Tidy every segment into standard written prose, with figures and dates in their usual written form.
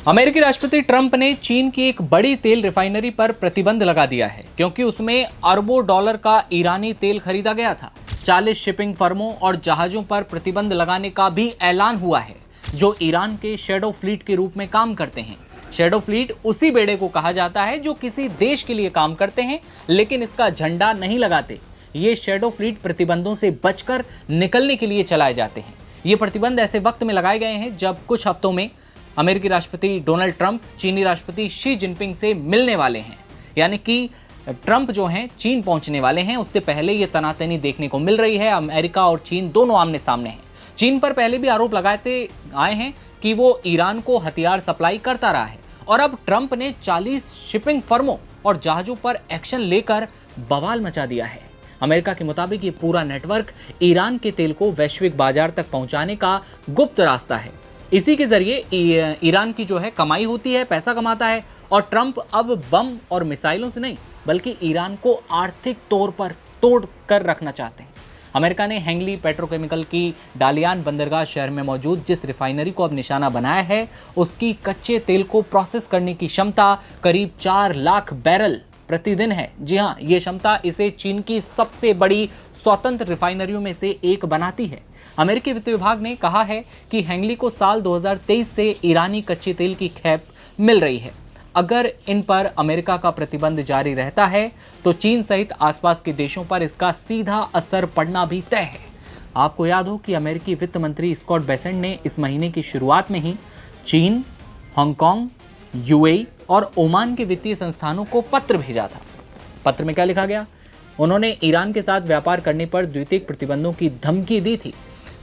अमेरिकी राष्ट्रपति ट्रंप ने चीन की एक बड़ी तेल रिफाइनरी पर प्रतिबंध लगा दिया है क्योंकि उसमें अरबों डॉलर का ईरानी तेल खरीदा गया था। 40 शिपिंग फर्मों और जहाजों पर प्रतिबंध लगाने का भी ऐलान हुआ है जो ईरान के शैडो फ्लीट के रूप में काम करते हैं। शैडो फ्लीट उसी बेड़े को कहा जाता है जो किसी देश के लिए काम करते हैं लेकिन इसका झंडा नहीं लगाते। ये शैडो फ्लीट प्रतिबंधों से बचकर निकलने के लिए चलाए जाते हैं। ये प्रतिबंध ऐसे वक्त में लगाए गए हैं जब कुछ हफ्तों में अमेरिकी राष्ट्रपति डोनाल्ड ट्रंप चीनी राष्ट्रपति शी जिनपिंग से मिलने वाले हैं। यानी कि ट्रंप जो हैं चीन पहुंचने वाले हैं, उससे पहले ये तनातनी देखने को मिल रही है। अमेरिका और चीन दोनों आमने सामने हैं। चीन पर पहले भी आरोप लगाते आए हैं कि वो ईरान को हथियार सप्लाई करता रहा है और अब ट्रंप ने 40 शिपिंग फर्मों और जहाजों पर एक्शन लेकर बवाल मचा दिया है। अमेरिका के मुताबिक ये पूरा नेटवर्क ईरान के तेल को वैश्विक बाजार तक पहुंचाने का गुप्त रास्ता है। इसी के जरिए ईरान की जो है कमाई होती है, पैसा कमाता है और ट्रंप अब बम और मिसाइलों से नहीं बल्कि ईरान को आर्थिक तौर पर तोड़ कर रखना चाहते हैं। अमेरिका ने हैंगली पेट्रोकेमिकल की डालियान बंदरगाह शहर में मौजूद जिस रिफाइनरी को अब निशाना बनाया है, उसकी कच्चे तेल को प्रोसेस करने की क्षमता करीब 4 लाख बैरल प्रतिदिन है। जी हाँ, ये क्षमता इसे चीन की सबसे बड़ी स्वतंत्र रिफाइनरियों में से एक बनाती है। अमेरिकी वित्त विभाग ने कहा है कि हैंगली को साल 2023 से ईरानी कच्चे तेल की खेप मिल रही है। अगर इन पर अमेरिका का प्रतिबंध जारी रहता है तो चीन सहित आसपास के देशों पर इसका सीधा असर पड़ना भी तय है। आपको याद हो कि अमेरिकी वित्त मंत्री स्कॉट बेसेंट ने इस महीने की शुरुआत में ही चीन, हांगकांग, यूएई और ओमान के वित्तीय संस्थानों को पत्र भेजा था। पत्र में क्या लिखा गया? उन्होंने ईरान के साथ व्यापार करने पर द्वितीयक प्रतिबंधों की धमकी दी थी।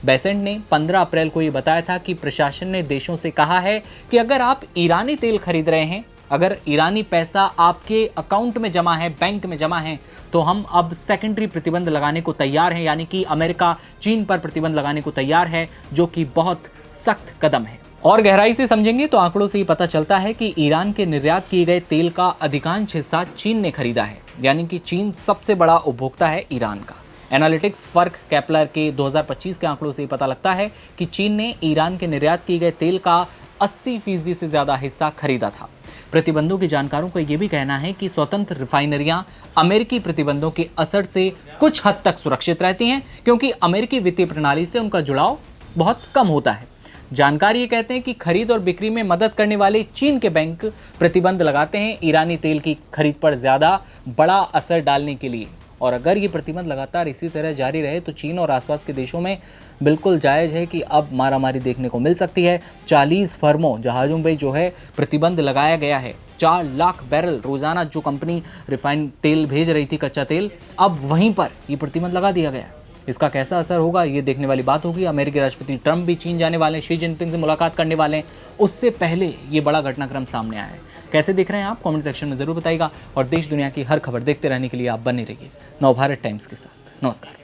बेसेंट ने 15 अप्रैल को ये बताया था कि प्रशासन ने देशों से कहा है कि अगर आप ईरानी तेल खरीद रहे हैं, अगर ईरानी पैसा आपके अकाउंट में जमा है, बैंक में जमा है, तो हम अब सेकेंडरी प्रतिबंध लगाने को तैयार हैं। यानी कि अमेरिका चीन पर प्रतिबंध लगाने को तैयार है, जो कि बहुत सख्त कदम है। और गहराई से समझेंगे तो आंकड़ों से ही पता चलता है कि ईरान के निर्यात किए गए तेल का अधिकांश हिस्सा चीन ने खरीदा है। यानी कि चीन सबसे बड़ा उपभोक्ता है ईरान का। एनालिटिक्स फर्क केपलर के 2025 के आंकड़ों से पता लगता है कि चीन ने ईरान के निर्यात किए गए तेल का 80% से ज़्यादा हिस्सा खरीदा था। प्रतिबंधों के जानकारों का यह भी कहना है कि स्वतंत्र रिफाइनरियां अमेरिकी प्रतिबंधों के असर से कुछ हद तक सुरक्षित रहती हैं क्योंकि अमेरिकी वित्तीय प्रणाली से उनका जुड़ाव बहुत कम होता है। जानकारी ये कहते हैं कि खरीद और बिक्री में मदद करने वाले चीन के बैंक प्रतिबंध लगाते हैं ईरानी तेल की खरीद पर ज़्यादा बड़ा असर डालने के लिए। और अगर ये प्रतिबंध लगातार इसी तरह जारी रहे तो चीन और आसपास के देशों में बिल्कुल जायज़ है कि अब मारामारी देखने को मिल सकती है। 40 फर्मों, जहाज़ों पे जो है प्रतिबंध लगाया गया है। 4 लाख बैरल रोज़ाना जो कंपनी रिफाइंड तेल भेज रही थी, कच्चा तेल, अब वहीं पर ये प्रतिबंध लगा दिया गया। इसका कैसा असर होगा ये देखने वाली बात होगी। अमेरिकी राष्ट्रपति ट्रंप भी चीन जाने वाले हैं, शी जिनपिंग से मुलाकात करने वाले हैं। उससे पहले ये बड़ा घटनाक्रम सामने आया है। कैसे देख रहे हैं आप? कमेंट सेक्शन में ज़रूर बताइएगा और देश दुनिया की हर खबर देखते रहने के लिए आप बने रहिए नवभारत टाइम्स के साथ। नमस्कार।